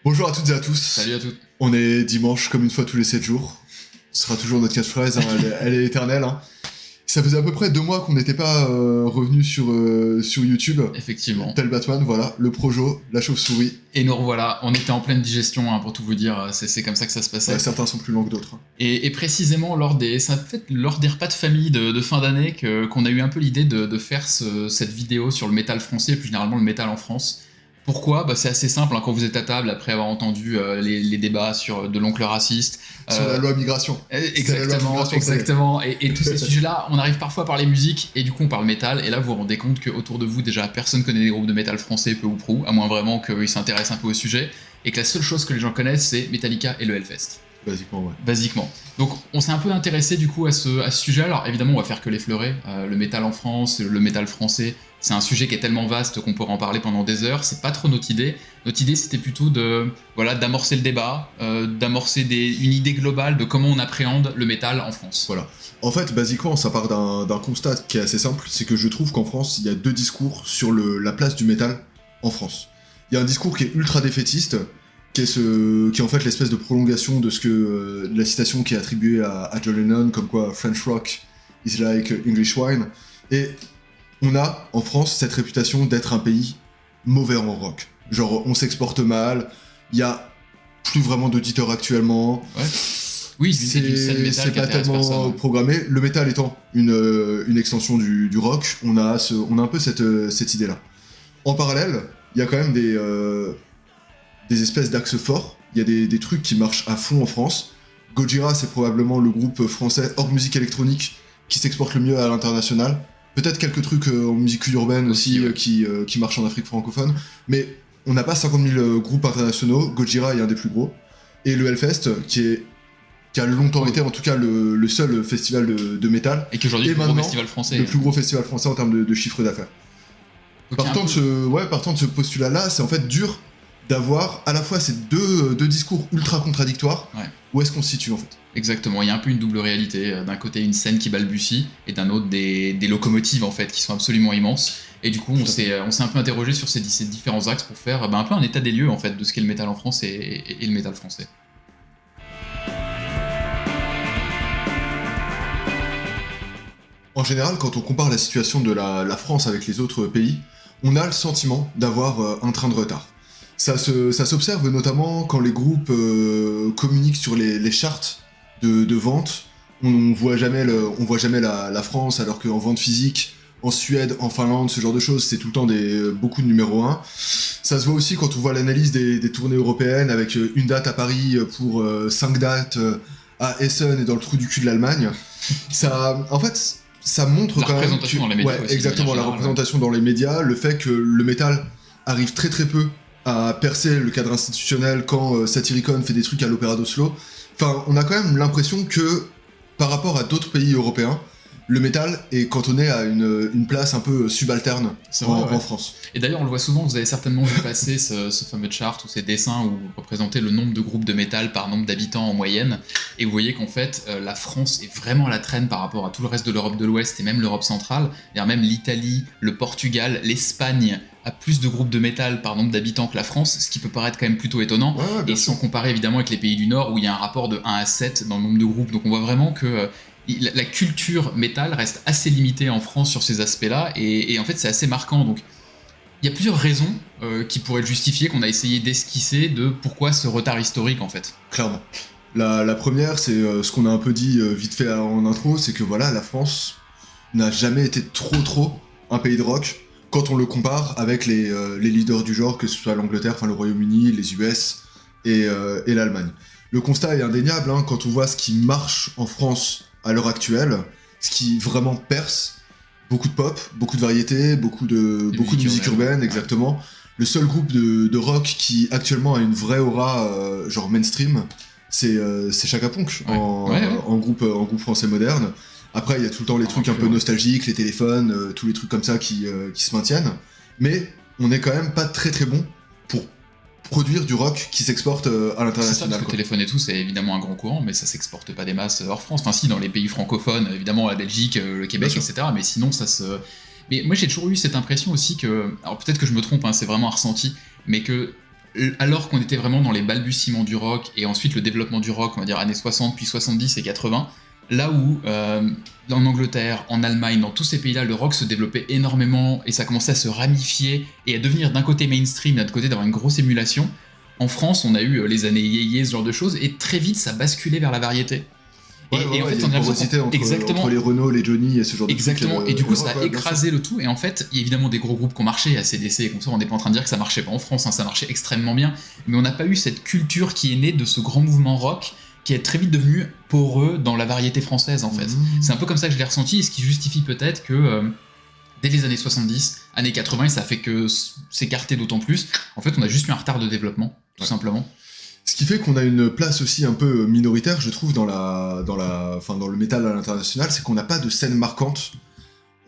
Bonjour à toutes et à tous. Salut à toutes. On est dimanche comme une fois tous les 7 jours. Ce sera toujours notre catchphrase, hein, elle est éternelle. Hein. Ça faisait à peu près 2 mois qu'on n'était pas revenu sur YouTube. Effectivement. Tel Batman, voilà, le Projo, la chauve-souris. Et nous revoilà, on était en pleine digestion, pour tout vous dire, c'est comme ça que ça se passait. Ouais, certains sont plus longs que d'autres. Hein. Et précisément lors des repas de famille de fin d'année qu'on a eu un peu l'idée de faire cette vidéo sur le métal français et plus généralement le métal en France. Pourquoi ? C'est assez simple, quand vous êtes à table après avoir entendu les débats de l'oncle raciste. Sur la loi migration. Exactement. Et tous ces sujets-là, on arrive parfois à parler musique et du coup on parle métal. Et là vous vous rendez compte qu'autour de vous, déjà, personne connaît des groupes de métal français, peu ou prou, à moins vraiment qu'ils s'intéressent un peu au sujet. Et que la seule chose que les gens connaissent, c'est Metallica et le Hellfest. Basiquement, ouais. Basiquement. Donc on s'est un peu intéressé du coup à ce sujet. Alors évidemment on va faire que l'effleurer. Le métal en France, le métal français, c'est un sujet qui est tellement vaste qu'on pourrait en parler pendant des heures. C'est pas trop notre idée. Notre idée c'était plutôt d'amorcer le débat, d'amorcer une idée globale de comment on appréhende le métal en France. Voilà. En fait, basiquement, ça part d'un constat qui est assez simple, c'est que je trouve qu'en France, il y a 2 discours sur la place du métal en France. Il y a un discours qui est ultra défaitiste, qui est en fait l'espèce de prolongation de de la citation qui est attribuée à John Lennon, comme quoi French rock is like English wine. Et on a en France cette réputation d'être un pays mauvais en rock. Genre, on s'exporte mal, il y a plus vraiment d'auditeurs actuellement. Ouais. Oui, c'est pas tellement programmé. Le métal étant une extension du rock, on a un peu cette idée-là. En parallèle, il y a quand même des espèces d'axes forts. Il y a des trucs qui marchent à fond en France. Gojira, c'est probablement le groupe français hors musique électronique qui s'exporte le mieux à l'international. Peut-être quelques trucs en musique urbaine aussi ouais. qui marchent en Afrique francophone. Mais on n'a pas 50 000 groupes internationaux. Gojira est un des plus gros. Et le Hellfest, qui a longtemps été en tout cas le seul festival de métal. Et qui aujourd'hui est le plus gros festival français. Le plus gros festival français en termes de chiffre d'affaires. Partant de ce postulat-là, c'est en fait dur d'avoir à la fois ces deux discours ultra contradictoires. Ouais. Où est-ce qu'on se situe en fait ? Exactement, il y a un peu une double réalité. D'un côté une scène qui balbutie et d'un autre des locomotives en fait qui sont absolument immenses. Et du coup on s'est un peu interrogé sur ces différents axes pour faire un peu un état des lieux en fait de ce qu'est le métal en France et le métal français. En général, quand on compare la situation de la France avec les autres pays, on a le sentiment d'avoir un train de retard. Ça s'observe notamment quand les groupes communiquent sur les charts de vente. On voit jamais la France, alors qu'en vente physique, en Suède, en Finlande, ce genre de choses, c'est tout le temps beaucoup de numéro 1. Ça se voit aussi quand on voit l'analyse des tournées européennes, avec une date à Paris pour 5 dates à Essen et dans le trou du cul de l'Allemagne. Ça montre quand même... La représentation dans les médias aussi. Exactement, la représentation dans les médias, le fait que le métal arrive très très peu à percer le cadre institutionnel quand Satyricon fait des trucs à l'Opéra d'Oslo. Enfin, on a quand même l'impression que, par rapport à d'autres pays européens, le métal est cantonné à une place un peu subalterne en France. Et d'ailleurs, on le voit souvent, vous avez certainement vu passer ce fameux chart ou ces dessins où vous représentez le nombre de groupes de métal par nombre d'habitants en moyenne, et vous voyez qu'en fait, la France est vraiment à la traîne par rapport à tout le reste de l'Europe de l'Ouest et même l'Europe centrale. C'est-à-dire même l'Italie, le Portugal, l'Espagne a plus de groupes de métal par nombre d'habitants que la France, ce qui peut paraître quand même plutôt étonnant, et sans comparer évidemment avec les pays du Nord où il y a un rapport de 1 à 7 dans le nombre de groupes. Donc on voit vraiment que la culture métal reste assez limitée en France sur ces aspects-là, et en fait c'est assez marquant. Donc il y a plusieurs raisons qui pourraient justifier, qu'on a essayé d'esquisser, de pourquoi ce retard historique en fait. Clairement. La première, c'est ce qu'on a un peu dit vite fait en intro, c'est que voilà, la France n'a jamais été trop un pays de rock quand on le compare avec les leaders du genre, que ce soit l'Angleterre, enfin le Royaume-Uni, les US et l'Allemagne. Le constat est indéniable, quand on voit ce qui marche en France à l'heure actuelle, ce qui vraiment perce, beaucoup de pop, beaucoup de variétés, beaucoup de musique urbaine, exactement. Le seul groupe de rock qui actuellement a une vraie aura genre mainstream, c'est Chaka Ponk en groupe français moderne. Après il y a tout le temps les trucs un peu nostalgiques, les téléphones, tous les trucs comme ça qui se maintiennent. Mais on est quand même pas très bon pour produire du rock qui s'exporte à l'international. C'est ça, parce que le téléphone et tout, c'est évidemment un grand courant, mais ça s'exporte pas des masses hors France. Enfin si, dans les pays francophones, évidemment la Belgique, le Québec, etc. Mais sinon ça se... Mais moi j'ai toujours eu cette impression aussi que... Alors peut-être que je me trompe, c'est vraiment un ressenti, mais que alors qu'on était vraiment dans les balbutiements du rock, et ensuite le développement du rock, on va dire années 60, puis 70 et 80, là où en Angleterre, en Allemagne, dans tous ces pays-là, le rock se développait énormément, et ça commençait à se ramifier, et à devenir d'un côté mainstream, d'un autre côté d'avoir une grosse émulation. En France, on a eu les années yéyé, ce genre de choses, et très vite ça basculait vers la variété. Et en fait, on a l'impression entre les Renault, les Johnny et ce genre de trucs. Exactement, et du coup, ça a écrasé le tout. Et en fait, il y a évidemment des gros groupes qui ont marché, ACDC et comme ça, on n'est pas en train de dire que ça marchait pas en France, hein, ça marchait extrêmement bien. Mais on n'a pas eu cette culture qui est née de ce grand mouvement rock qui est très vite devenu poreux dans la variété française, en fait. C'est un peu comme ça que je l'ai ressenti, et ce qui justifie peut-être que dès les années 70, années 80, et ça a fait que s'écarter d'autant plus. En fait, on a juste eu un retard de développement, tout simplement. Ce qui fait qu'on a une place aussi un peu minoritaire, je trouve, dans le métal à l'international, c'est qu'on n'a pas de scène marquante.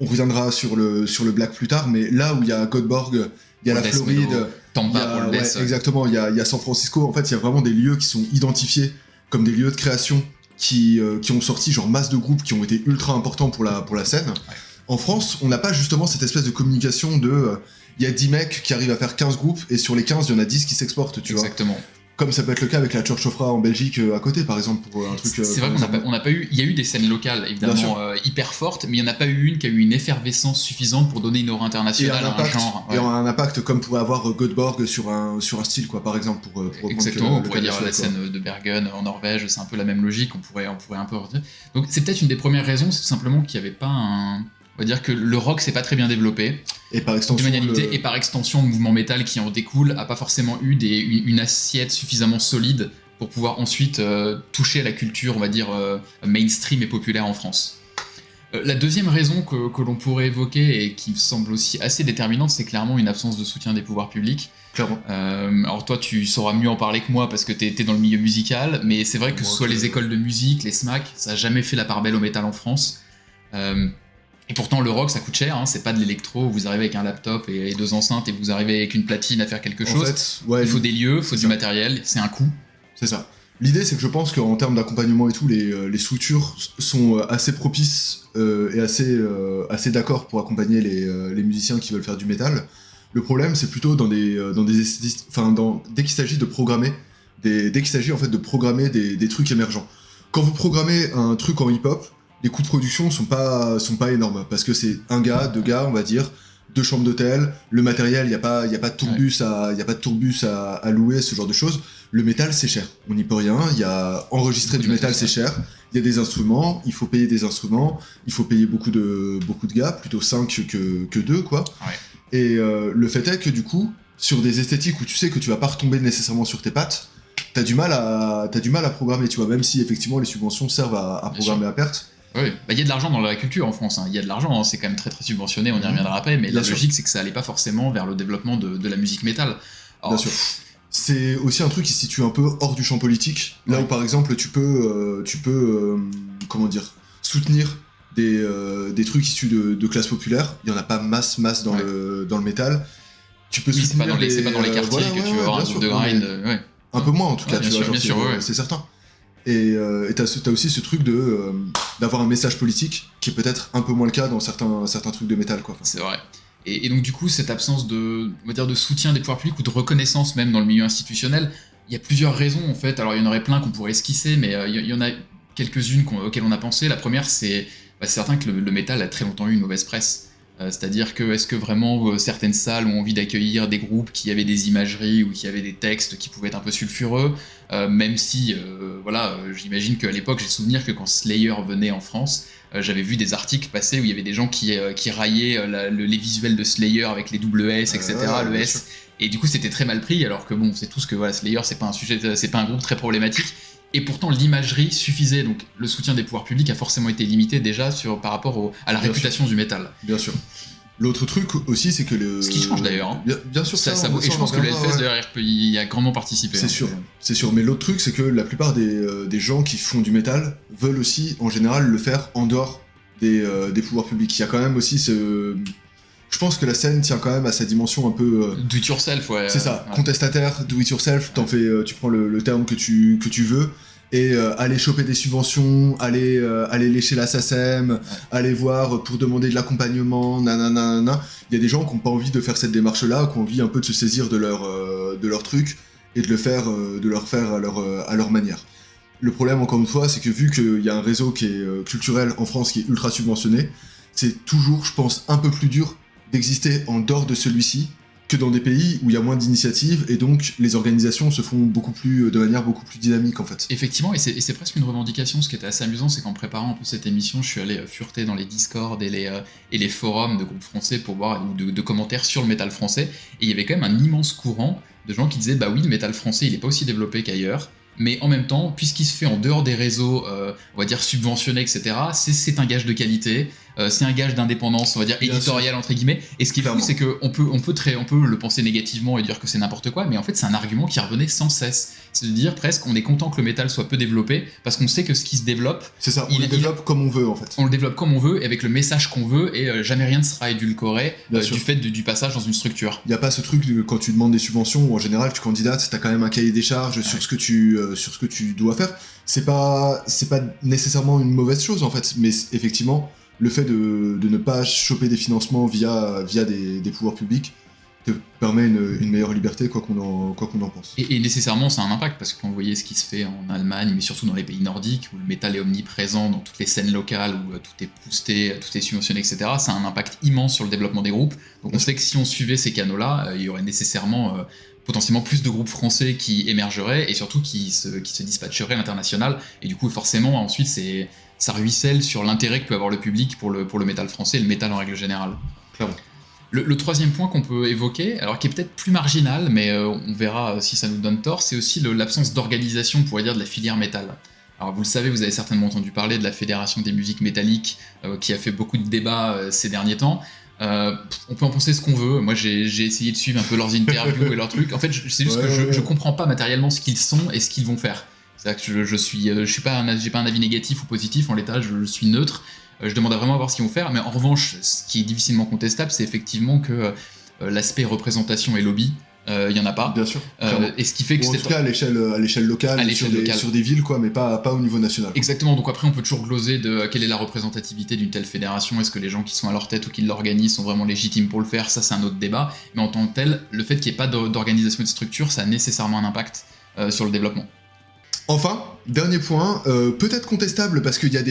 On reviendra sur le black plus tard, mais là où il y a Göteborg, il y a la Floride, Tampa, exactement, il y a San Francisco. En fait, il y a vraiment des lieux qui sont identifiés comme des lieux de création qui ont sorti genre masse de groupes qui ont été ultra importants pour la scène. Ouais. En France, on n'a pas justement cette espèce de communication de il y a 10 mecs qui arrivent à faire 15 groupes et sur les 15, il y en a 10 qui s'exportent, tu vois. Exactement. Comme ça peut être le cas avec la Church of Ra en Belgique à côté, par exemple, pour un truc. C'est vrai qu'on n'a pas eu. Il y a eu des scènes locales, évidemment, hyper fortes, mais il n'y en a pas eu une qui a eu une effervescence suffisante pour donner une aura internationale à un genre. Et un impact comme pouvait avoir Göteborg sur un style, quoi, par exemple. Exactement, on pourrait dire la scène de Bergen en Norvège, c'est un peu la même logique, on pourrait un peu redire. Donc c'est peut-être une des premières raisons, c'est tout simplement qu'il n'y avait pas un. On va dire que le rock s'est pas très bien développé. Et par extension, et par extension, le mouvement métal qui en découle a pas forcément eu une assiette suffisamment solide pour pouvoir ensuite toucher à la culture, on va dire, mainstream et populaire en France. La deuxième raison que l'on pourrait évoquer et qui me semble aussi assez déterminante, c'est clairement une absence de soutien des pouvoirs publics. Clairement. Alors toi, tu sauras mieux en parler que moi parce que t'es dans le milieu musical, mais c'est vrai que ce soit les écoles de musique, les SMAC, ça a jamais fait la part belle au métal en France. Et pourtant, le rock, ça coûte cher, hein, c'est pas de l'électro, vous arrivez avec un laptop et 2 enceintes et vous arrivez avec une platine à faire quelque chose. En fait, il faut des lieux, il faut du matériel, c'est un coût. C'est ça. L'idée, c'est que je pense qu'en termes d'accompagnement et tout, les structures sont assez propices et assez d'accord pour accompagner les musiciens qui veulent faire du métal. Le problème, c'est plutôt dès qu'il s'agit de programmer, dès qu'il s'agit en fait de programmer des trucs émergents. Quand vous programmez un truc en hip-hop, les coûts de production sont pas énormes parce que c'est 1 gars, 2 gars, on va dire, 2 chambres d'hôtel, le matériel, il y a pas de tourbus à louer, ce genre de choses. Le métal, c'est cher, on n'y peut rien. Il y a enregistrer du métal, c'est cher. Il y a des instruments, il faut payer des instruments, il faut payer beaucoup de gars, plutôt 5 que 2, quoi. Ouais. Et le fait est que du coup, sur des esthétiques où tu sais que tu vas pas retomber nécessairement sur tes pattes, t'as du mal à programmer, tu vois, même si effectivement les subventions servent à programmer à perte. Oui, il y a de l'argent dans la culture en France, il y a de l'argent, hein, c'est quand même très très subventionné, on y reviendra après, mais la logique c'est que ça allait pas forcément vers le développement de la musique métal. Bien sûr. C'est aussi un truc qui se situe un peu hors du champ politique, là où par exemple tu peux soutenir des trucs issus de classes populaires, il y en a pas masse dans le métal. Tu peux soutenir c'est pas dans les quartiers que tu vas avoir un groupe de grind. Un peu moins en tout cas, bien sûr, c'est certain. Et t'as aussi ce truc d'avoir un message politique qui est peut-être un peu moins le cas dans certains trucs de métal, quoi. C'est vrai. Et donc du coup, cette absence de soutien des pouvoirs publics ou de reconnaissance même dans le milieu institutionnel, il y a plusieurs raisons en fait. Alors il y en aurait plein qu'on pourrait esquisser, mais il y en a quelques-unes auxquelles on a pensé. La première, c'est certain que le métal a très longtemps eu une mauvaise presse. C'est-à-dire que est-ce que vraiment certaines salles ont envie d'accueillir des groupes qui avaient des imageries ou qui avaient des textes qui pouvaient être un peu sulfureux, même si j'imagine qu'à l'époque j'ai souvenir que quand Slayer venait en France, j'avais vu des articles passer où il y avait des gens qui raillaient les visuels de Slayer avec les double S, etc. Le S. Et du coup c'était très mal pris, alors que bon, on sait tous que Slayer c'est pas un groupe très problématique. Et pourtant l'imagerie suffisait, donc le soutien des pouvoirs publics a forcément été limité déjà par rapport à la réputation du métal. Bien sûr. L'autre truc aussi, c'est que ce qui change d'ailleurs. Hein. Bien sûr, ça et je pense que le Hellfest d'ailleurs y a grandement participé. C'est sûr. Mais l'autre truc, c'est que la plupart des gens qui font du métal veulent aussi, en général, le faire en dehors des pouvoirs publics. Il y a quand même aussi ce... Je pense que la scène tient quand même à sa dimension un peu... do it yourself, ouais. C'est ça, contestataire, do it yourself, tu prends le terme que tu veux. et aller choper des subventions, aller lécher la SACEM, aller voir pour demander de l'accompagnement, nanana. Il y a des gens qui n'ont pas envie de faire cette démarche-là, qui ont envie un peu de se saisir de leur truc et de leur faire à leur manière. Le problème, encore une fois, c'est que vu qu'il y a un réseau qui est culturel en France qui est ultra subventionné, c'est toujours, je pense, un peu plus dur d'exister en dehors de celui-ci que dans des pays où il y a moins d'initiatives et donc les organisations se font de manière beaucoup plus dynamique en fait. Effectivement, et c'est presque une revendication. Ce qui était assez amusant, c'est qu'en préparant un peu cette émission, je suis allé fureter dans les Discord et les forums de groupes français pour voir, ou de commentaires sur le métal français, et il y avait quand même un immense courant de gens qui disaient bah oui, le métal français il est pas aussi développé qu'ailleurs, mais en même temps, puisqu'il se fait en dehors des réseaux, on va dire subventionnés, etc., c'est un gage de qualité, c'est un gage d'indépendance, on va dire éditoriale entre guillemets. Et ce qui est fou, c'est qu'on peut le penser négativement et dire que c'est n'importe quoi, mais en fait c'est un argument qui revenait sans cesse. C'est de dire presque on est content que le métal soit peu développé parce qu'on sait que ce qui se développe, c'est ça, on le développe comme on veut en fait. On le développe comme on veut et avec le message qu'on veut, et jamais rien ne sera édulcoré du fait du passage dans une structure. Il n'y a pas ce truc quand tu demandes des subventions où en général tu candidates, t'as quand même un cahier des charges sur ce que tu dois faire. C'est pas nécessairement une mauvaise chose en fait, mais effectivement le fait de ne pas choper des financements via des pouvoirs publics te permet une meilleure liberté, quoi qu'on en pense. Et nécessairement, ça a un impact, parce que quand vous voyez ce qui se fait en Allemagne, mais surtout dans les pays nordiques, où le métal est omniprésent dans toutes les scènes locales, où tout est boosté, tout est subventionné, etc., ça a un impact immense sur le développement des groupes. Donc on sait que si on suivait ces canaux-là, il y aurait nécessairement potentiellement plus de groupes français qui émergeraient, et surtout qui se dispatcheraient à l'international, et du coup forcément ensuite ça ruisselle sur l'intérêt que peut avoir le public pour le métal français et le métal en règle générale. Clairement. Le troisième point qu'on peut évoquer, alors qui est peut-être plus marginal, mais on verra si ça nous donne tort, c'est aussi l'absence d'organisation, on pourrait dire, de la filière métal. Alors vous le savez, vous avez certainement entendu parler de la Fédération des musiques métalliques, qui a fait beaucoup de débats ces derniers temps. On peut en penser ce qu'on veut. Moi j'ai essayé de suivre un peu leurs interviews et leurs trucs. En fait c'est juste que je comprends pas matériellement ce qu'ils sont et ce qu'ils vont faire. C'est-à-dire que j'ai pas un avis négatif ou positif en l'état, je suis neutre. Je demande vraiment à voir ce qu'ils vont faire, mais en revanche, ce qui est difficilement contestable, c'est effectivement que l'aspect représentation et lobby, il y en a pas. Bien sûr. Et ce qui fait que en tout cas à l'échelle locale, sur des villes, quoi, mais pas au niveau national. Exactement. Donc après, on peut toujours gloser de quelle est la représentativité d'une telle fédération. Est-ce que les gens qui sont à leur tête ou qui l'organisent sont vraiment légitimes pour le faire? Ça, c'est un autre débat. Mais en tant que tel, le fait qu'il n'y ait pas d'organisation et de structure, ça a nécessairement un impact sur le développement. Enfin, dernier point, peut-être contestable parce qu'il y a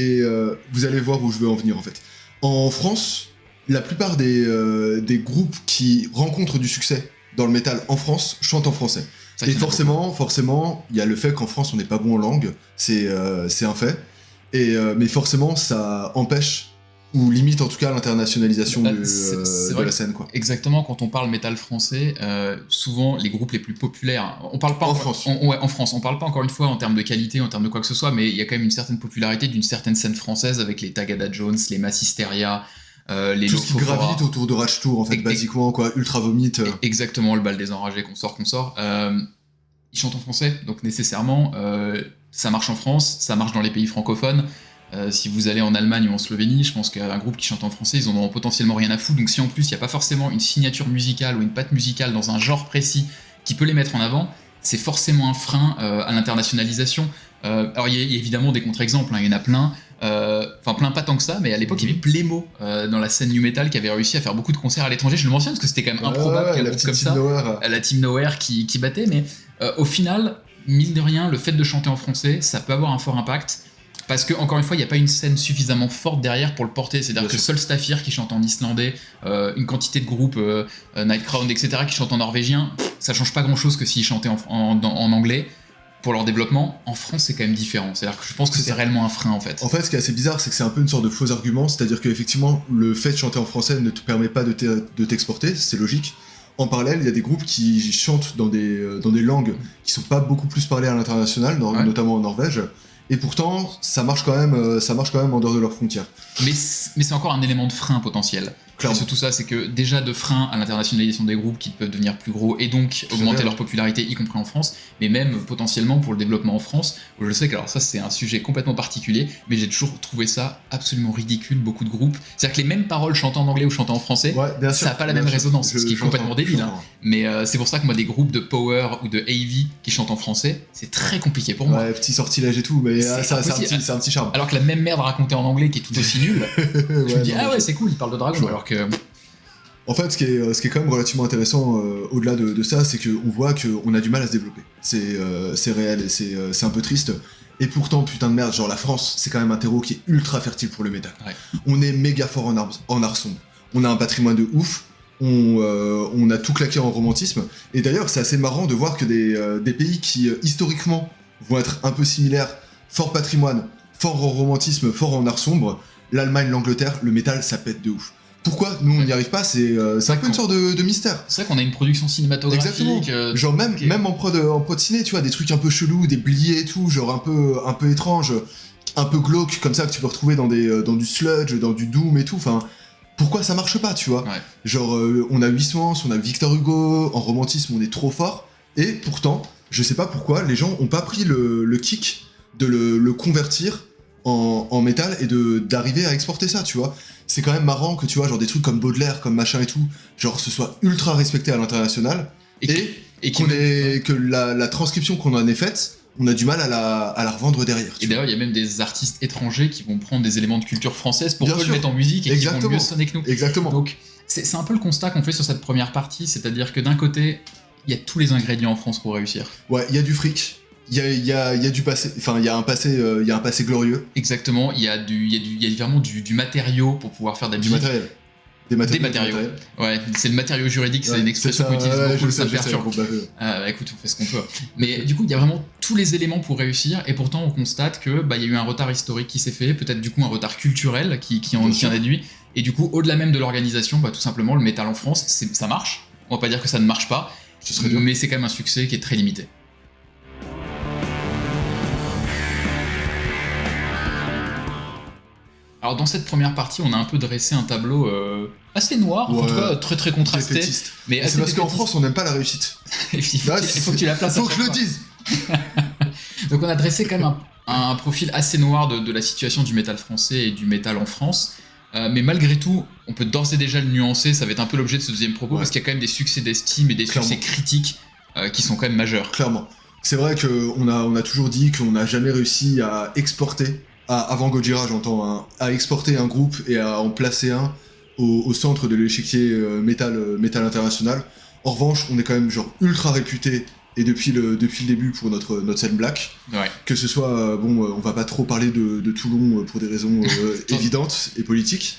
vous allez voir où je veux en venir en fait. En France, la plupart des groupes qui rencontrent du succès dans le métal en France chantent en français. Et forcément, il y a le fait qu'en France on n'est pas bon en langue, c'est un fait. Mais forcément, ça empêche ou limite en tout cas l'internationalisation de la scène, quoi. Exactement, quand on parle métal français, souvent les groupes les plus populaires, on parle pas en France. En France, on parle pas encore une fois en termes de qualité, en termes de quoi que ce soit, mais il y a quand même une certaine popularité d'une certaine scène française avec les Tagada Jones, les Massisteria, les tout ce qui gravite autour de Rage Tour en fait, basiquement quoi, Ultra Vomit. Exactement, le bal des enragés qu'on sort. Ils chantent en français, donc nécessairement ça marche en France, ça marche dans les pays francophones. Si vous allez en Allemagne ou en Slovénie, je pense qu'un groupe qui chante en français, ils en auront potentiellement rien à foutre. Donc si en plus il n'y a pas forcément une signature musicale ou une patte musicale dans un genre précis qui peut les mettre en avant, c'est forcément un frein à l'internationalisation. Alors il y a évidemment des contre-exemples, il y en a plein. Enfin plein pas tant que ça, mais à l'époque il y avait Plémo dans la scène nu metal qui avait réussi à faire beaucoup de concerts à l'étranger. Je le mentionne parce que c'était quand même improbable qu'un groupe comme ça, la Team Nowhere qui battait, mais au final, mine de rien, le fait de chanter en français, ça peut avoir un fort impact. Parce que, encore une fois, il n'y a pas une scène suffisamment forte derrière pour le porter. C'est-à-dire que Solstafir qui chante en islandais, une quantité de groupes, Nightcrown, etc., qui chantent en norvégien, ça change pas grand-chose que s'ils chantaient en anglais pour leur développement. En France, c'est quand même différent. C'est-à-dire que je pense que c'est réellement un frein, en fait. En fait, ce qui est assez bizarre, c'est que c'est un peu une sorte de faux argument. C'est-à-dire qu'effectivement, le fait de chanter en français ne te permet pas de t'exporter, c'est logique. En parallèle, il y a des groupes qui chantent dans des langues qui sont pas beaucoup plus parlées à l'international, notamment en Norvège. Et pourtant, ça marche quand même en dehors de leurs frontières. Mais c'est encore un élément de frein potentiel. Clairement. C'est surtout ça, c'est que déjà de frein à l'internationalisation des groupes qui peuvent devenir plus gros et donc augmenter leur popularité, y compris en France, mais même potentiellement pour le développement en France, où je sais que alors ça c'est un sujet complètement particulier, mais j'ai toujours trouvé ça absolument ridicule, beaucoup de groupes. C'est-à-dire que les mêmes paroles chantées en anglais ou chantées en français, ça n'a pas la même résonance, ce qui est complètement débile. Hein. Mais c'est pour ça que moi des groupes de power ou de AV qui chantent en français, c'est très compliqué pour moi. Ouais, petit sortilège et tout, mais c'est un petit charme. Alors que la même merde racontée en anglais qui est tout aussi nulle, je me dis ah ouais c'est cool, il parle de dragon alors que... En fait, ce qui est quand même relativement intéressant au-delà de ça, c'est qu'on voit qu'on a du mal à se développer. C'est réel et c'est un peu triste. Et pourtant, putain de merde, genre la France, c'est quand même un terreau qui est ultra fertile pour le métal. Ouais. On est méga fort en art sombre. On a un patrimoine de ouf. On a tout claqué en romantisme. Et d'ailleurs, c'est assez marrant de voir que des pays qui, historiquement, vont être un peu similaires, fort patrimoine, fort en romantisme, fort en art sombre, l'Allemagne, l'Angleterre, le métal, ça pète de ouf. Pourquoi nous on n'y arrive pas, c'est un peu une sorte de mystère. C'est vrai qu'on a une production cinématographique. Exactement. Genre même en prod ciné, tu vois, des trucs un peu chelous, des bliés et tout, genre un peu étrange, un peu glauque comme ça que tu peux retrouver dans du sludge, dans du doom et tout. Enfin, pourquoi ça marche pas, tu vois? Ouais. Genre on a Huysmans, on a Victor Hugo, en romantisme on est trop fort, et pourtant je sais pas pourquoi les gens ont pas pris le kick de le convertir en métal et d'arriver à exporter ça, tu vois. C'est quand même marrant que tu vois, genre des trucs comme Baudelaire, comme machin et tout, genre ce soit ultra respecté à l'international et que la transcription qu'on en ait faite, on a du mal à la revendre derrière. Et d'ailleurs, il y a même des artistes étrangers qui vont prendre des éléments de culture française pour le mettre en musique et qui vont mieux sonner que nous. Exactement. Donc c'est un peu le constat qu'on fait sur cette première partie, c'est-à-dire que d'un côté, il y a tous les ingrédients en France pour réussir. Ouais, il y a du fric. Il y a du passé, enfin il y a un passé glorieux. Exactement, il y a vraiment du matériau pour pouvoir faire de la musique. Des matériaux. Ouais, c'est le matériau juridique, c'est une expression qu'on utilise beaucoup, ça me perturbe. Écoute, on fait ce qu'on peut. Mais du coup, il y a vraiment tous les éléments pour réussir, et pourtant on constate que il y a eu un retard historique qui s'est fait, peut-être du coup un retard culturel qui en déduit, et du coup au-delà même de l'organisation, tout simplement le métal en France, ça marche. On va pas dire que ça ne marche pas, mais c'est quand même un succès qui est très limité. Alors dans cette première partie, on a un peu dressé un tableau assez noir, en tout cas très très contrasté. Mais c'est parce qu'en France, on n'aime pas la réussite. Il faut que tu la places. Faut que je le dise. Donc on a dressé quand même un profil assez noir de la situation du métal français et du métal en France. Mais malgré tout, on peut d'ores et déjà le nuancer, ça va être un peu l'objet de ce deuxième propos, parce qu'il y a quand même des succès d'estime et des succès critiques qui sont quand même majeurs. Clairement. C'est vrai qu'on a toujours dit qu'on n'a jamais réussi à exporter, avant Gojira j'entends, hein, à exporter un groupe et à en placer un au centre de l'échiquier métal international. En revanche, on est quand même genre ultra réputé, et depuis le début, pour notre scène black. Ouais. Que ce soit, on va pas trop parler de Toulon pour des raisons évidentes et politiques,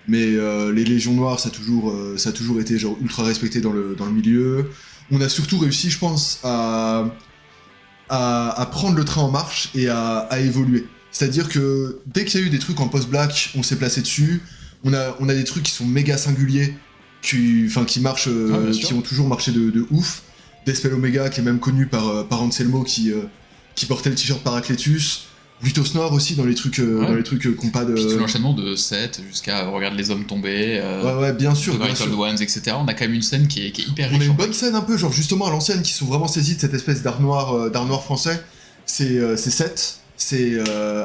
mais les Légions Noires, ça a toujours été genre ultra respecté dans le milieu. On a surtout réussi, je pense, à prendre le train en marche et à évoluer. C'est-à-dire que dès qu'il y a eu des trucs en post-black, on s'est placé dessus. On a des trucs qui sont méga singuliers, qui marchent, qui ont toujours marché de ouf. Despel Omega, qui est même connu par Anselmo, qui portait le t-shirt Paracletus. Butos Nord aussi, dans les trucs qu'on pas de... Puis tout l'enchaînement de 7 jusqu'à Regarde les hommes tomber, ouais, bien sûr, The Great Old Ones, etc. On a quand même une scène qui est hyper riche. On a une bonne scène un peu, genre justement à l'ancienne, qui sont vraiment saisis de cette espèce d'art noir français. C'est 7, c'est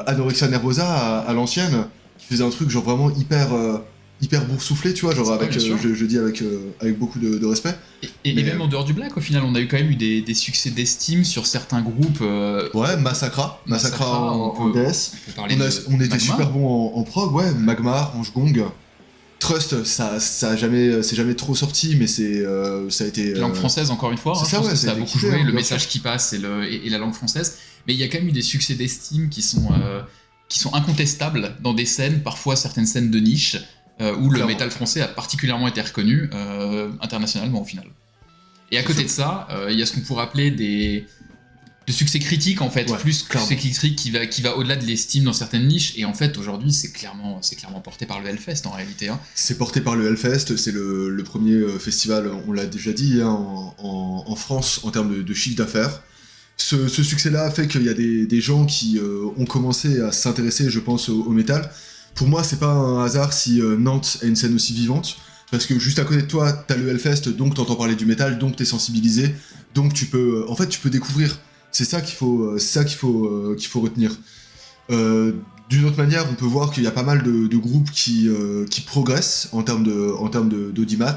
Anorexia Nervosa à l'ancienne, qui faisait un truc genre vraiment hyper boursouflé, tu vois, genre avec, je dis avec beaucoup de respect. Et même en dehors du black, au final, on a eu quand même eu des succès d'estime sur certains groupes. Ouais, Massacra en DS. On était super bons en prog, ouais, Magma, Ange Gong. Trust, c'est jamais trop sorti, mais ça a été... Langue française, encore une fois, ça a beaucoup joué, le message qui passe et la langue française. Mais il y a quand même eu des succès d'estime qui sont incontestables dans des scènes, parfois certaines scènes de niche, où le métal français a particulièrement été reconnu internationalement au final. Et à côté de ça, il y a ce qu'on pourrait appeler de succès critiques en fait, plus que succès critiques qui va au-delà de l'estime dans certaines niches. Et en fait aujourd'hui c'est clairement porté par le Hellfest en réalité. Hein. C'est porté par le Hellfest, c'est le premier festival, on l'a déjà dit, hein, en France en termes de chiffre d'affaires. Ce succès-là a fait qu'il y a des gens qui ont commencé à s'intéresser, je pense, au métal. pour moi, c'est pas un hasard si Nantes a une scène aussi vivante, parce que juste à côté de toi, t'as le Hellfest, donc t'entends parler du métal, donc t'es sensibilisé, donc tu peux, en fait, tu peux découvrir. C'est ça qu'il faut retenir. D'une autre manière, on peut voir qu'il y a pas mal de groupes qui progressent en termes d'audimat.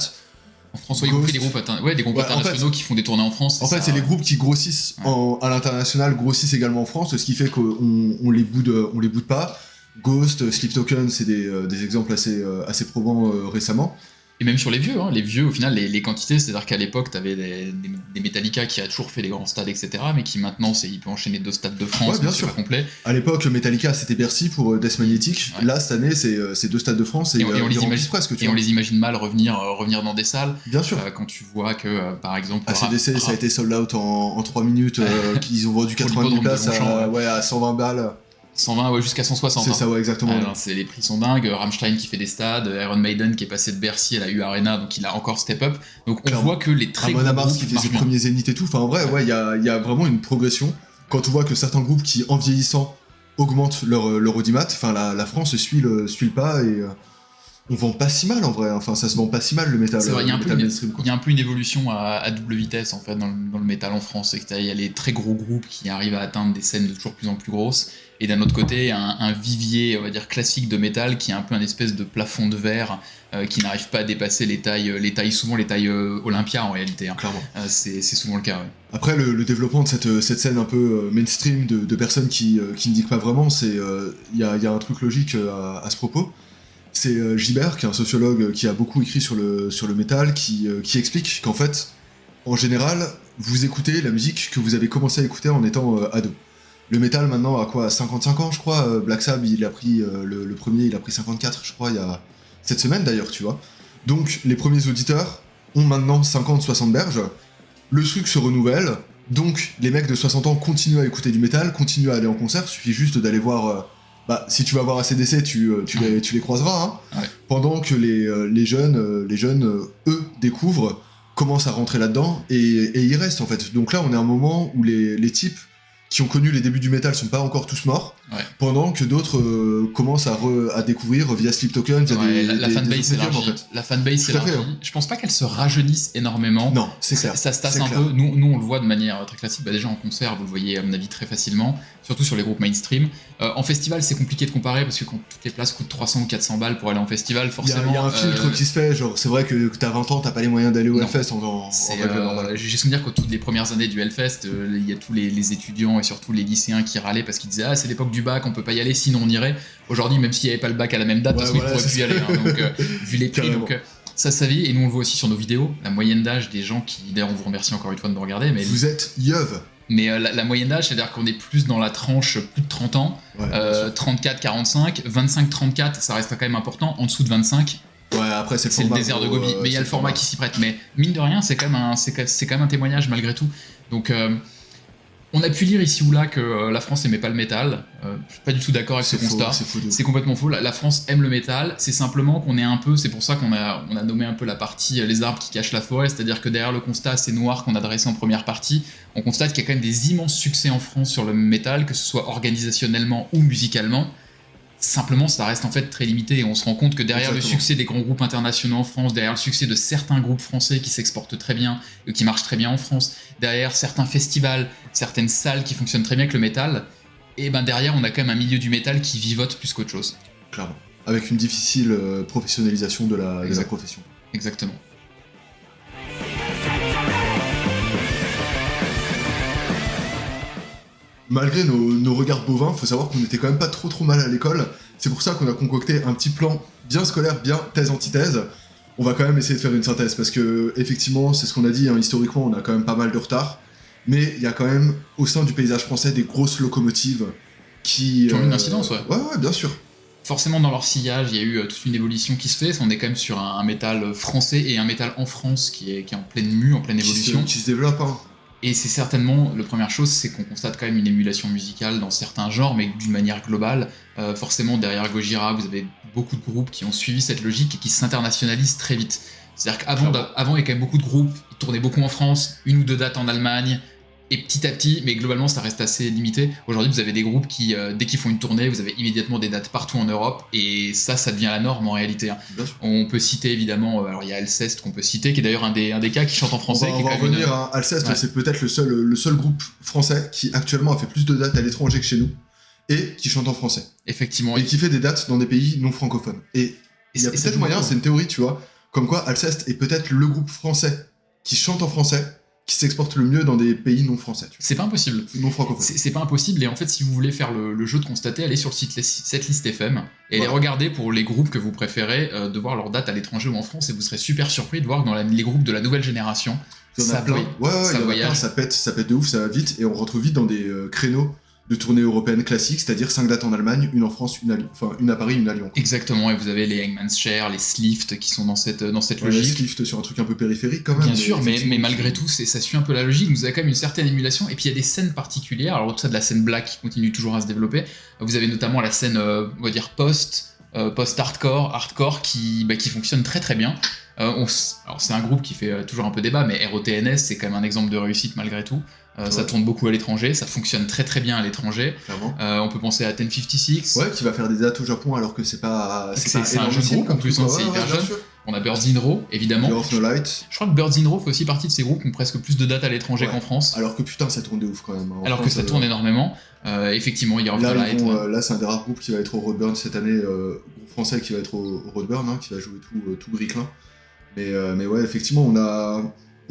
En France, il y a des groupes, internationaux qui font des tournées en France. En fait, c'est les groupes qui grossissent à l'international, grossissent également en France, ce qui fait qu'on les boude pas. Ghost, Sleep Token, c'est des exemples assez probants récemment. Et même sur les vieux, au final, les quantités, c'est-à-dire qu'à l'époque, t'avais des Metallica qui a toujours fait des grands stades, etc., mais qui maintenant, il peut enchaîner 2 stades de France, bien sûr. Pas complet. À l'époque, Metallica, c'était Bercy pour Death Magnetic. Ouais. Là, cette année, c'est 2 stades de France et on les imagine presque. On les imagine mal revenir dans des salles. Bien sûr. Quand tu vois que, par exemple... ACDC, ça a été sold out en 3 minutes, qu'ils ont vendu 90 places à 120 balles. 120 jusqu'à 160. C'est ça, ouais, exactement. Les prix sont dingues. Rammstein qui fait des stades, Iron Maiden qui est passé de Bercy à la U Arena, donc il a encore step up. Donc on voit que les très gros groupes qui fait ses premiers zéniths et tout. Enfin, en vrai, il y a vraiment une progression. Quand on voit que certains groupes qui, en vieillissant, augmentent leur audimat, enfin, la France suit le pas et on vend pas si mal en vrai. Enfin, ça se vend pas si mal le métal. C'est vrai, il y a un peu une évolution à double vitesse en fait dans le métal en France. Il y a les très gros groupes qui arrivent à atteindre des scènes de toujours plus en plus grosses. Et d'un autre côté, un vivier, on va dire, classique de métal qui est un peu un espèce de plafond de verre qui n'arrive pas à dépasser les tailles Olympia en réalité. Hein. Clairement. C'est souvent le cas. Ouais. Après, le développement de cette scène un peu mainstream de personnes qui ne disent pas vraiment, il y a un truc logique à ce propos. C'est Gibert, qui est un sociologue qui a beaucoup écrit sur le métal, qui explique qu'en fait, en général, vous écoutez la musique que vous avez commencé à écouter en étant ado. Le métal maintenant a quoi, 55 ans je crois. Black Sabbath il a pris le premier, il a pris 54 je crois il y a cette semaine d'ailleurs, tu vois. Donc les premiers auditeurs ont maintenant 50-60 berges. Le truc se renouvelle, donc les mecs de 60 ans continuent à écouter du métal, continuent à aller en concert, suffit juste d'aller voir. Si tu vas voir ACDC, tu les croiseras. Hein, ouais. Pendant que les jeunes, eux, découvrent, commencent à rentrer là-dedans et y restent en fait. Donc là, on est à un moment où les types qui ont connu les débuts du métal sont pas encore tous morts, pendant que d'autres commencent à découvrir via Sleep Token, via la fanbase s'élargit. En fait. La fanbase s'élargit. Je pense pas qu'elle se rajeunisse énormément. Non, c'est clair. Ça se tasse un peu. Nous, on le voit de manière très classique. Déjà en concert, vous le voyez à mon avis très facilement, surtout sur les groupes mainstream. En festival, c'est compliqué de comparer parce que quand toutes les places coûtent 300 ou 400 balles pour aller en festival, forcément. Il y a un filtre qui se fait. Genre, c'est vrai que t'as 20 ans, t'as pas les moyens d'aller au Hellfest J'ai souvenir qu'au toutes les premières années du Hellfest, il y a tous les étudiants et surtout les lycéens qui râlaient parce qu'ils disaient c'est l'époque du bac, on peut pas y aller, sinon on irait. Aujourd'hui, même s'il n'y avait pas le bac à la même date, parce qu'ils pourraient plus y aller. Hein, donc, vu les prix, ça vit. Et nous, on le voit aussi sur nos vidéos. La moyenne d'âge des gens qui, d'ailleurs, on vous remercie encore une fois de nous regarder. Mais vous êtes yeuve. Mais la moyenne d'âge, c'est-à-dire qu'on est plus dans la tranche plus de 30 ans, 34-45, 25-34, ça reste quand même important. En dessous de 25, après c'est le désert de Gobi. Mais il y a le format qui s'y prête. Mais mine de rien, c'est quand même un témoignage malgré tout. Donc, on a pu lire ici ou là que la France n'aimait pas le métal. Je suis pas du tout d'accord avec ce constat. C'est complètement faux. La France aime le métal. C'est simplement qu'on est un peu. C'est pour ça qu'on a nommé un peu la partie les arbres qui cachent la forêt. C'est-à-dire que derrière le constat assez noir qu'on a dressé en première partie, on constate qu'il y a quand même des immenses succès en France sur le métal, que ce soit organisationnellement ou musicalement. Simplement, ça reste en fait très limité et on se rend compte que derrière le succès des grands groupes internationaux en France, derrière le succès de certains groupes français qui s'exportent très bien et qui marchent très bien en France, derrière certains festivals, certaines salles qui fonctionnent très bien avec le métal, et ben derrière on a quand même un milieu du métal qui vivote plus qu'autre chose. Clairement. Avec une difficile professionnalisation de la profession. Exactement. Malgré nos regards bovins, faut savoir qu'on était quand même pas trop mal à l'école. C'est pour ça qu'on a concocté un petit plan bien scolaire, bien thèse-antithèse. On va quand même essayer de faire une synthèse, parce que effectivement, c'est ce qu'on a dit, hein, historiquement, on a quand même pas mal de retard. Mais il y a quand même, au sein du paysage français, des grosses locomotives qui ont une incidence, Ouais, bien sûr. Forcément, dans leur sillage, il y a eu toute une évolution qui se fait. On est quand même sur un métal français et un métal en France qui est en pleine mue, en pleine évolution. Qui se développe, hein. Et c'est certainement, la première chose, c'est qu'on constate quand même une émulation musicale dans certains genres, mais d'une manière globale. Forcément, derrière Gojira, vous avez beaucoup de groupes qui ont suivi cette logique et qui s'internationalisent très vite. C'est-à-dire qu'avant, il y a quand même beaucoup de groupes, ils tournaient beaucoup en France, 1 ou 2 dates en Allemagne, Et petit à petit, mais globalement ça reste assez limité. Aujourd'hui vous avez des groupes qui, dès qu'ils font une tournée, vous avez immédiatement des dates partout en Europe, et ça devient la norme en réalité. Hein. On peut citer évidemment, alors il y a Alceste qu'on peut citer, qui est d'ailleurs un des cas qui chante en français. On va revenir à Alceste, c'est peut-être le seul groupe français qui actuellement a fait plus de dates à l'étranger que chez nous, et qui chante en français. Effectivement. Et qui fait des dates dans des pays non francophones. Et il y a peut-être moyen, c'est une théorie, tu vois, comme quoi Alceste est peut-être le groupe français qui chante en français, qui s'exporte le mieux dans des pays non français. C'est pas impossible. Non francophones. C'est pas impossible, et en fait, si vous voulez faire le jeu de constater, allez sur le site Setlist FM et allez regarder pour les groupes que vous préférez de voir leurs dates à l'étranger ou en France, et vous serez super surpris de voir que dans les groupes de la nouvelle génération, ça voyage. Ça pète de ouf, ça va vite, et on retrouve vite dans des créneaux de tournée européenne classique, c'est-à-dire 5 dates en Allemagne, une en France, une à Paris, une à Lyon. Exactement, et vous avez les Hangman's Chair, les Slift qui sont dans cette logique. Les Slift sur un truc un peu périphérique quand même. Bien sûr, mais malgré tout, ça suit un peu la logique. Vous avez quand même une certaine émulation, et puis il y a des scènes particulières. Alors tout ça de la scène black qui continue toujours à se développer. Vous avez notamment la scène, on va dire post-hardcore, hardcore qui fonctionne très très bien. Alors c'est un groupe qui fait toujours un peu débat, mais ROTNS c'est quand même un exemple de réussite malgré tout. Ça tourne beaucoup à l'étranger, ça fonctionne très très bien à l'étranger. On peut penser à 1056. Ouais, qui va faire des dates au Japon alors que c'est pas. C'est un jeune groupe en plus, c'est hyper jeune. On a Birds in Row, évidemment. No Light. Je crois que Birds in Row fait aussi partie de ces groupes qui ont presque plus de dates à l'étranger qu'en France. Alors que putain, ça tourne de ouf quand même. Alors que ça tourne énormément. Effectivement, il y a Off the Light. Là, c'est un des rares groupes qui va être au Roadburn cette année, groupe français qui va être au Roadburn, qui va jouer tout Griclin. Mais ouais, effectivement,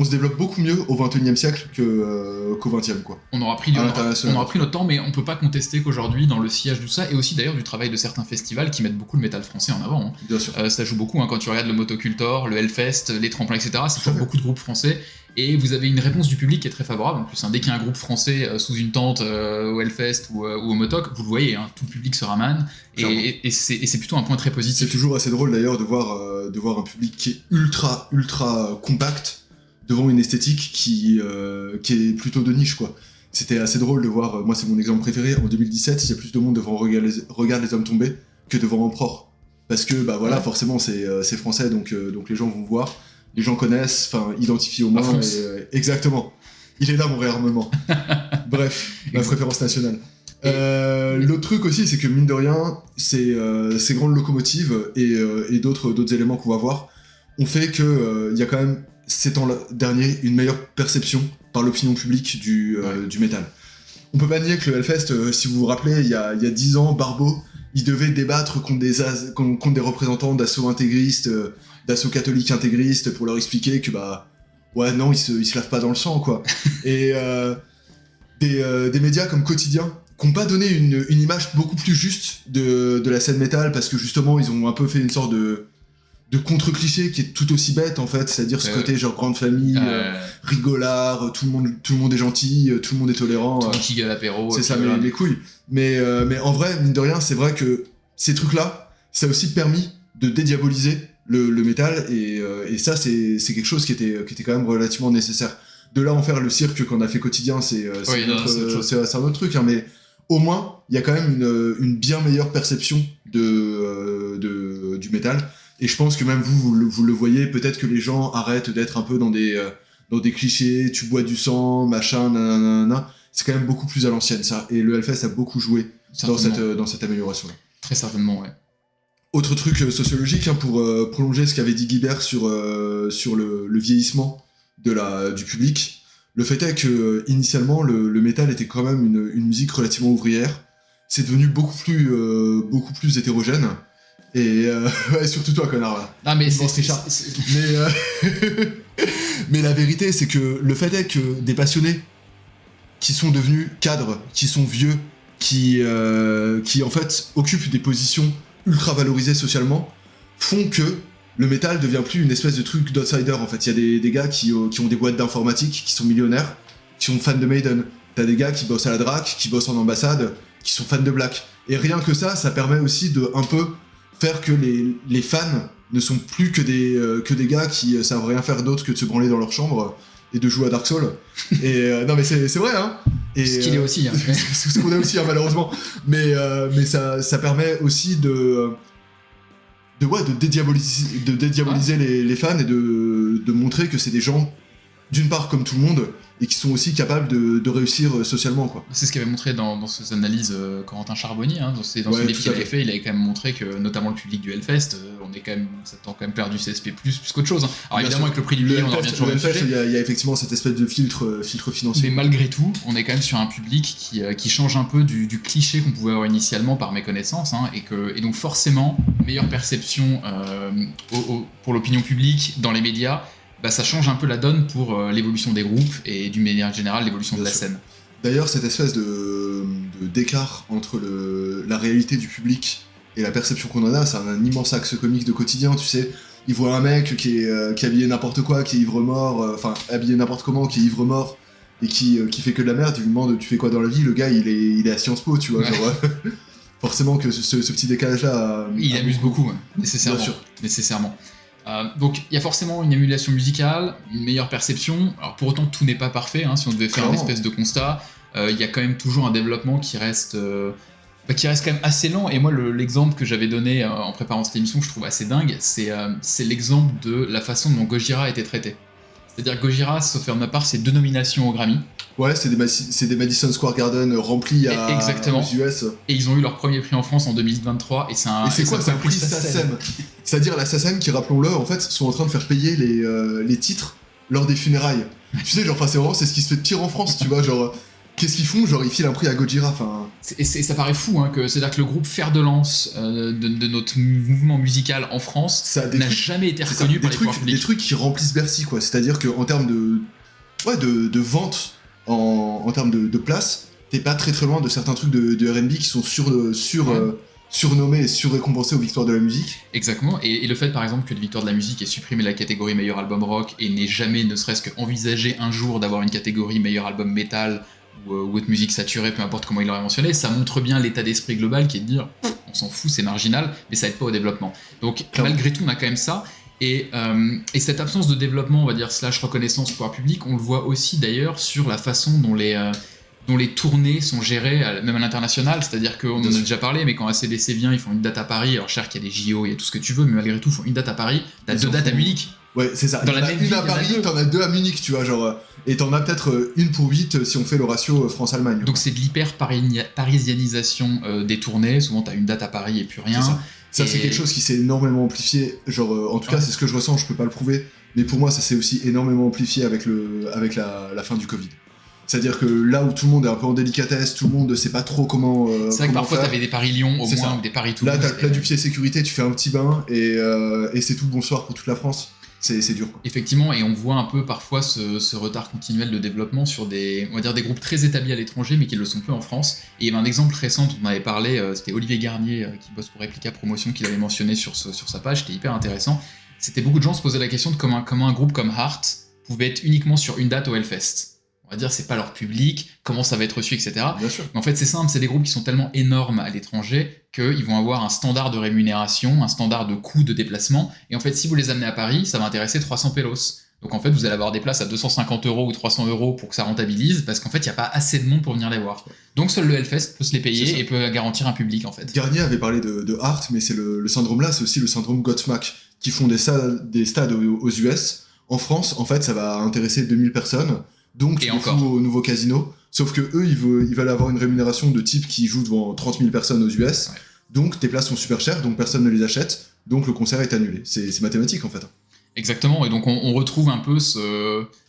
on se développe beaucoup mieux au XXIe siècle qu'au XXe, quoi. On aura pris notre temps, mais on peut pas contester qu'aujourd'hui, dans le sillage de tout ça, et aussi d'ailleurs du travail de certains festivals qui mettent beaucoup le métal français en avant. Hein. Bien sûr. Ça joue beaucoup, quand tu regardes le Motocultor, le Hellfest, les tremplins, etc. C'est toujours beaucoup de groupes français, et vous avez une réponse du public qui est très favorable. En plus, dès qu'il y a un groupe français sous une tente au Hellfest ou au Motoc, vous le voyez, tout le public se ramène, et c'est plutôt un point très positif. C'est toujours assez drôle d'ailleurs de voir un public qui est ultra compact devant une esthétique qui est plutôt de niche, quoi. C'était assez drôle de voir, moi c'est mon exemple préféré, en 2017, il y a plus de monde devant Regarde les hommes tombés que devant Emperor. Parce que, forcément, c'est français, donc les gens vont voir, les gens connaissent, identifient au moins. Exactement. Il est là, mon réarmement. Bref, ma préférence nationale. L'autre truc aussi, c'est que mine de rien, ces grandes locomotives et d'autres éléments qu'on va voir ont fait qu'il y a quand même ces temps derniers une meilleure perception par l'opinion publique du métal. On peut pas nier que le Hellfest, si vous vous rappelez, il y a 10 ans, Barbeau, il devait débattre contre des représentants d'assauts intégristes, d'assauts catholiques intégristes, pour leur expliquer que non, ils se lavent pas dans le sang, quoi. Et des médias comme Quotidien, qui n'ont pas donné une image beaucoup plus juste de la scène métal, parce que justement, ils ont un peu fait une sorte de contre-cliché qui est tout aussi bête en fait, c'est-à-dire ce côté genre grande famille, rigolard, tout le monde est gentil, tout le monde est tolérant. Tout le monde qui gueule l'apéro. C'est ça, les couilles. Mais en vrai, mine de rien, c'est vrai que ces trucs-là, ça a aussi permis de dédiaboliser le métal, et ça, c'est quelque chose qui était quand même relativement nécessaire. De là en faire le cirque qu'on a fait Quotidien, c'est un autre truc, mais au moins, il y a quand même une bien meilleure perception du métal. Et je pense que même vous le voyez, peut-être que les gens arrêtent d'être un peu dans des clichés, tu bois du sang, machin, nanana. C'est quand même beaucoup plus à l'ancienne, ça. Et le Hellfest a beaucoup joué dans cette amélioration-là. Très certainement, ouais. Autre truc sociologique, pour prolonger ce qu'avait dit Guibert sur le vieillissement du public. Le fait est que initialement le métal était quand même une musique relativement ouvrière. C'est devenu beaucoup plus hétérogène. Et surtout toi, connard, là. Ah, mais mais la vérité, c'est que le fait est que des passionnés qui sont devenus cadres, qui sont vieux, qui en fait occupent des positions ultra valorisées socialement, font que le métal devient plus une espèce de truc d'outsider. En fait, il y a des gars qui ont des boîtes d'informatique, qui sont millionnaires, qui sont fans de Maiden. T'as des gars qui bossent à la DRAC, qui bossent en ambassade, qui sont fans de Black. Et rien que ça permet aussi de un peu faire que les fans ne sont plus que des gars qui savent rien faire d'autre que de se branler dans leur chambre et de jouer à Dark Souls. Et non, mais c'est vrai, hein. Et, ce qu'il est aussi, hein. C'est ce qu'on est aussi, hein, malheureusement. Mais ça permet aussi de dédiaboliser les fans, et de montrer que c'est des gens, d'une part comme tout le monde, et qui sont aussi capables de réussir socialement, quoi. C'est ce qu'avait montré dans ses analyses Corentin Charbonnier, dans son Ouais, livre tout qu'il à avait fait. fait, il avait quand même montré que, notamment le public du Hellfest, ça tend quand même perdu CSP+, plus qu'autre chose. Alors Bien évidemment, sûr. avec le prix du billet, on en revient toujours au même Hellfest, sujet. il y a effectivement cette espèce de filtre financier. Mais malgré tout, on est quand même sur un public qui change un peu du cliché qu'on pouvait avoir initialement par méconnaissance, et donc forcément, meilleure perception pour l'opinion publique, dans les médias, bah, ça change un peu la donne pour l'évolution des groupes et d'une manière générale l'évolution de Bien la sûr. scène. D'ailleurs, cette espèce d'écart entre la réalité du public et la perception qu'on en a, c'est un immense axe comique de quotidien, tu sais. Il voit un mec qui est habillé n'importe quoi, qui est ivre-mort, habillé n'importe comment, qui est ivre-mort, et qui fait que de la merde, il lui demande tu fais quoi dans la vie, le gars il est à Sciences Po, tu vois, Ouais. genre, forcément que ce petit décalage-là... Il amuse beaucoup, nécessairement. Bien sûr. Nécessairement. Donc il y a forcément une émulation musicale, une meilleure perception. Alors pour autant tout n'est pas parfait, si on devait faire une Clairement. espèce de constat, il y a quand même toujours un développement qui reste quand même assez lent. Et moi l'exemple que j'avais donné en préparant cette émission que je trouve assez dingue, c'est l'exemple de la façon dont Gojira a été traité. C'est-à-dire que Gojira, sauf faire de ma part, c'est 2 nominations au Grammy. Ouais, c'est des Madison Square Garden remplis Exactement. aux US. Et ils ont eu leur premier prix en France en 2023. Et c'est quoi, c'est un prix SACEM. C'est-à-dire la SACEM qui, rappelons-le, en fait, sont en train de faire payer les titres lors des funérailles. Tu sais, genre, c'est ce qui se fait de pire en France, tu vois, genre, qu'est-ce qu'ils font? Genre, ils filent un prix à Gojira, Ça paraît fou, c'est-à-dire que le groupe fer de lance de notre mouvement musical en France ça a des n'a trucs, jamais été c'est ça, reconnu par les pouvoirs des publics. trucs qui remplissent Bercy, quoi. C'est-à-dire qu'en termes de vente, en termes de place, t'es pas très très loin de certains trucs de R&B qui sont surnommés et surrécompensés aux victoires de la musique. Exactement, et le fait par exemple que les victoires de la musique ait supprimé la catégorie meilleur album rock et n'ait jamais ne serait-ce qu'envisagé un jour d'avoir une catégorie meilleur album métal ou autre musique saturée, peu importe comment il l'aurait mentionné, ça montre bien l'état d'esprit global qui est de dire on s'en fout, c'est marginal, mais ça aide pas au développement. Donc Clairement. malgré tout on a quand même ça. Et cette absence de développement, on va dire, / reconnaissance pour le public, on le voit aussi d'ailleurs sur la façon dont les tournées sont gérées, même à l'international. C'est-à-dire qu'on en a déjà parlé, mais quand ACDC vient, ils font une date à Paris. Alors, cher qu'il y a des JO, il y a tout ce que tu veux, mais malgré tout, ils font une date à Paris. T'as 2 dates à Munich. Ouais, c'est ça. Dans Il y la en a même une ville, à il y en a Paris, 2. t'en as 2 à Munich, tu vois, genre. Et t'en as peut-être 1 pour 8 si on fait le ratio France-Allemagne. Donc, c'est de l'hyper-parisianisation des tournées. Souvent, t'as une date à Paris et plus rien. Ça, c'est quelque chose qui s'est énormément amplifié. Genre, en tout cas, c'est ce que je ressens, je peux pas le prouver. Mais pour moi, ça s'est aussi énormément amplifié avec la fin du Covid. C'est-à-dire que là où tout le monde est un peu en délicatesse, tout le monde ne sait pas trop comment. C'est vrai que parfois, faire. t'avais des Paris-Lyon au C'est moins, ça. ou des Paris-Toulouse. Là, t'as le plat du pied sécurité, tu fais un petit bain et c'est tout, bonsoir pour toute la France. C'est dur, quoi. Effectivement, et on voit un peu parfois ce retard continuel de développement sur des groupes très établis à l'étranger, mais qui ne le sont plus en France. Et il y avait un exemple récent dont on avait parlé, c'était Olivier Garnier, qui bosse pour Replica Promotion, qui l'avait mentionné sur sa page, c'était hyper intéressant. C'était beaucoup de gens se posaient la question de comment un groupe comme Heart pouvait être uniquement sur une date au Hellfest. On va dire, c'est pas leur public, comment ça va être reçu, etc. Bien sûr. Mais en fait, c'est simple, c'est des groupes qui sont tellement énormes à l'étranger qu'ils vont avoir un standard de rémunération, un standard de coût de déplacement. Et en fait, si vous les amenez à Paris, ça va intéresser 300 pélos. Donc en fait, vous allez avoir des places à 250 € ou 300 € pour que ça rentabilise, parce qu'en fait, il n'y a pas assez de monde pour venir les voir. Donc seul le Hellfest peut se les payer et peut garantir un public, en fait. Garnier avait parlé de Heart, mais c'est le syndrome là, c'est aussi le syndrome Godsmack, qui font des stades aux US. En France, en fait, ça va intéresser 2000 personnes. Donc, tu fous au nouveau casino. Sauf que eux, ils veulent avoir une rémunération de type qui joue devant 30 000 personnes aux US. Ouais. Donc, tes places sont super chères, donc personne ne les achète. Donc, le concert est annulé. C'est mathématique, en fait. Exactement. Et donc, on retrouve un peu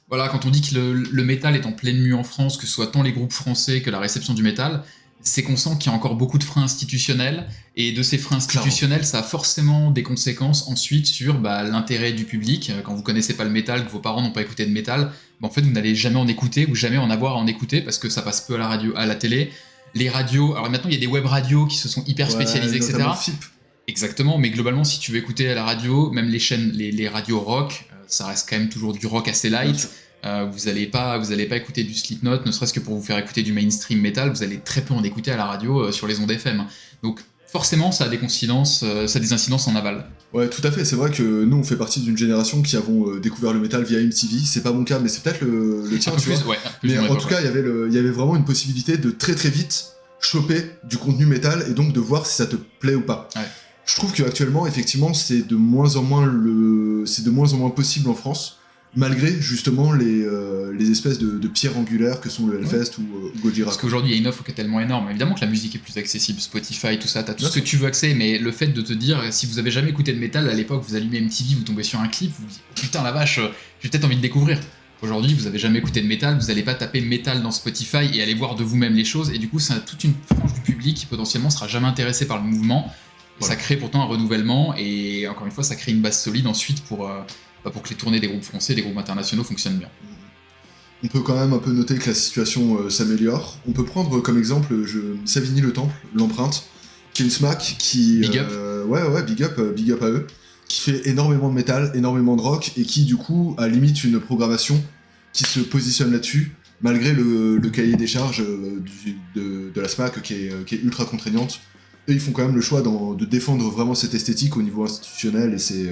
Voilà, quand on dit que le métal est en pleine mue en France, que ce soit tant les groupes français que la réception du métal, c'est qu'on sent qu'il y a encore beaucoup de freins institutionnels. Et de ces freins institutionnels, ça a forcément des conséquences ensuite sur l'intérêt du public. Quand vous connaissez pas le métal, que vos parents n'ont pas écouté de métal, en fait, vous n'allez jamais en écouter ou jamais en avoir à en écouter parce que ça passe peu à la radio, à la télé. Les radios, alors maintenant il y a des web radios qui se sont hyper spécialisées, etc. FIP. Exactement, mais globalement, si tu veux écouter à la radio, même les chaînes, les radios rock, ça reste quand même toujours du rock assez light. Vous allez pas écouter du Slipknot, ne serait-ce que pour vous faire écouter du mainstream metal, vous allez très peu en écouter à la radio sur les ondes FM. Donc forcément, ça a des incidences en aval. Ouais, tout à fait. C'est vrai que nous, on fait partie d'une génération qui avons découvert le métal via MTV. C'est pas mon cas, mais c'est peut-être le tien, tu vois. Ouais, mais en tout cas, il y avait vraiment une possibilité de très très vite choper du contenu métal et donc de voir si ça te plaît ou pas. Ouais. Je trouve qu'actuellement, effectivement, c'est de moins en moins possible en France. malgré justement les espèces de pierres angulaires que sont le Hellfest ou Gojira. Parce qu'aujourd'hui, il y a une offre qui est tellement énorme. Évidemment que la musique est plus accessible, Spotify, tout ça, t'as tout ce que tu veux accès, mais le fait de te dire, si vous avez jamais écouté de métal, à l'époque, vous allumez MTV, vous tombez sur un clip, vous vous dites, putain la vache, j'ai peut-être envie de découvrir. Aujourd'hui, vous avez jamais écouté de métal, vous n'allez pas taper métal dans Spotify et aller voir de vous-même les choses, et du coup, c'est toute une frange du public qui potentiellement sera jamais intéressée par le mouvement. Voilà. Ça crée pourtant un renouvellement, et encore une fois, ça crée une base solide ensuite pour que les tournées des groupes français, des groupes internationaux fonctionnent bien. On peut quand même un peu noter que la situation s'améliore. On peut prendre comme exemple Savigny le Temple, l'empreinte, qui est une SMAC qui... Big up. Ouais, big up à eux, qui fait énormément de métal, énormément de rock, et qui du coup a limite une programmation qui se positionne là-dessus, malgré le cahier des charges de la SMAC qui est ultra contraignante. Et ils font quand même le choix de défendre vraiment cette esthétique au niveau institutionnel, et c'est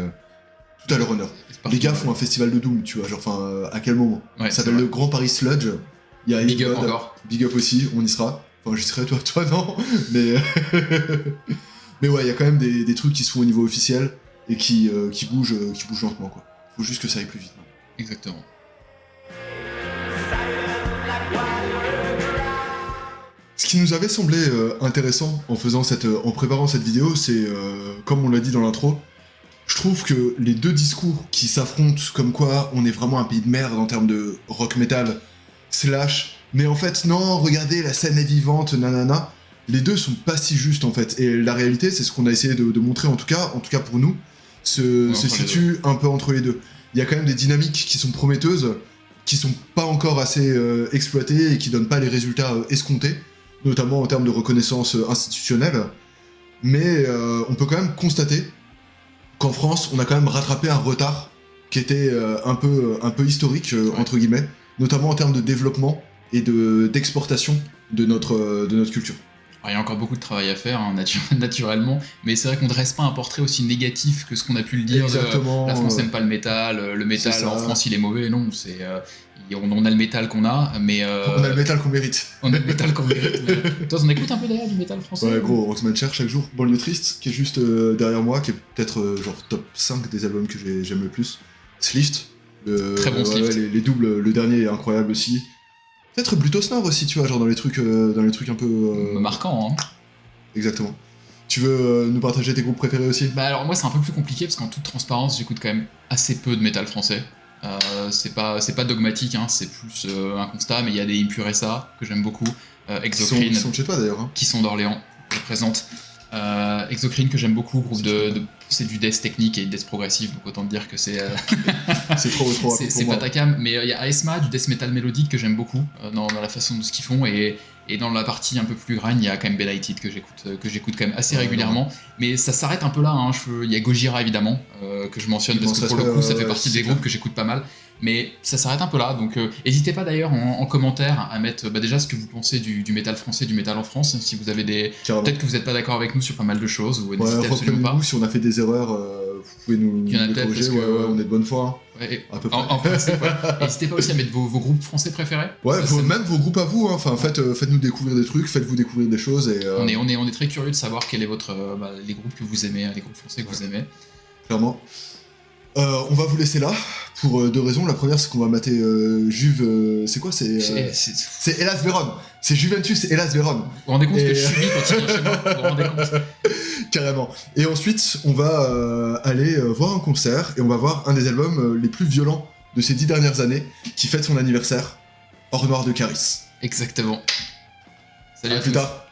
tout à leur honneur. Les gars font un festival de Doom, tu vois, genre, enfin, à quel moment? Ça s'appelle le Grand Paris Sludge. Il y a Big Up encore. Big Up aussi, on y sera. Enfin, j'y serai, toi non. Mais, mais ouais, il y a quand même des trucs qui se font au niveau officiel et qui bougent lentement, quoi. Faut juste que ça aille plus vite. Exactement. Ce qui nous avait semblé intéressant en préparant cette vidéo, c'est, comme on l'a dit dans l'intro, je trouve que les deux discours qui s'affrontent, comme quoi on est vraiment un pays de merde en termes de rock metal, mais en fait non, regardez, la scène est vivante, nanana, les deux sont pas si justes en fait, et la réalité, c'est ce qu'on a essayé de montrer en tout cas pour nous, se situe un peu entre les deux. Il y a quand même des dynamiques qui sont prometteuses, qui sont pas encore assez exploitées et qui donnent pas les résultats escomptés, notamment en termes de reconnaissance institutionnelle, mais on peut quand même constater qu'en France, on a quand même rattrapé un retard qui était un peu historique, entre guillemets, notamment en termes de développement et d'exportation de notre culture. Alors, il y a encore beaucoup de travail à faire, hein, naturellement, mais c'est vrai qu'on ne dresse pas un portrait aussi négatif que ce qu'on a pu le dire. Exactement. La France n'aime pas le métal en France il est mauvais, non, on a le métal qu'on a, mais... on a le métal qu'on mérite. On a le métal qu'on mérite. Toi, on écoute un peu d'ailleurs du métal français? Ouais, gros, Roxman Cher chaque jour. Banlieue Triste, qui est juste derrière moi, qui est peut-être genre top 5 des albums que j'aime le plus. Slift. Très bon Slift. Les doubles, le dernier est incroyable aussi. Peut-être Blutos Nord aussi, tu vois, genre dans les trucs un peu... marquants, hein. Exactement. Tu veux nous partager tes groupes préférés aussi? Bah alors moi c'est un peu plus compliqué parce qu'en toute transparence j'écoute quand même assez peu de métal français. C'est pas dogmatique, hein, c'est plus un constat, mais il y a des Impuresa que j'aime beaucoup, Exocrine, qui sont de chez toi d'ailleurs, hein. Qui sont d'Orléans, je présente. Exocrine que j'aime beaucoup, groupe c'est du death technique et death progressif, donc autant te dire que c'est c'est trop c'est pas ta cam, mais il y a Aesma, du death metal mélodique que j'aime beaucoup dans la façon de ce qu'ils font, et dans la partie un peu plus gragne, il y a quand même Benighted que j'écoute quand même assez régulièrement, mais ça s'arrête un peu là, hein. Il y a Gojira évidemment que je mentionne parce que pour le coup ça fait partie des groupes que j'écoute pas mal, mais ça s'arrête un peu là, donc n'hésitez pas d'ailleurs en commentaire à mettre déjà ce que vous pensez du métal français, du métal en France, si vous avez peut-être que vous n'êtes pas d'accord avec nous sur pas mal de choses, ou n'hésitez absolument pas. Si on a fait des erreurs, vous pouvez nous corriger, on est de bonne foi. Ouais, à peu près. N'hésitez pas aussi à mettre vos groupes français préférés. Ouais, même vos groupes à vous, hein. Enfin, faites-nous découvrir des trucs, faites-vous découvrir des choses. Et, on est très curieux de savoir quel est les groupes que vous aimez, les groupes français que vous aimez. Clairement. On va vous laisser là pour deux raisons. La première, c'est qu'on va mater Juve. C'est quoi? C'est Hellas Vérone. C'est Juventus et Hellas Vérone. Vous vous rendez compte que je subis quand il vient chez moi? Vous vous rendez compte? Carrément. Et ensuite, on va aller voir un concert et on va voir un des albums les plus violents de ces 10 dernières années qui fête son anniversaire, Or Noir de Caris. Exactement. Salut à plus tard.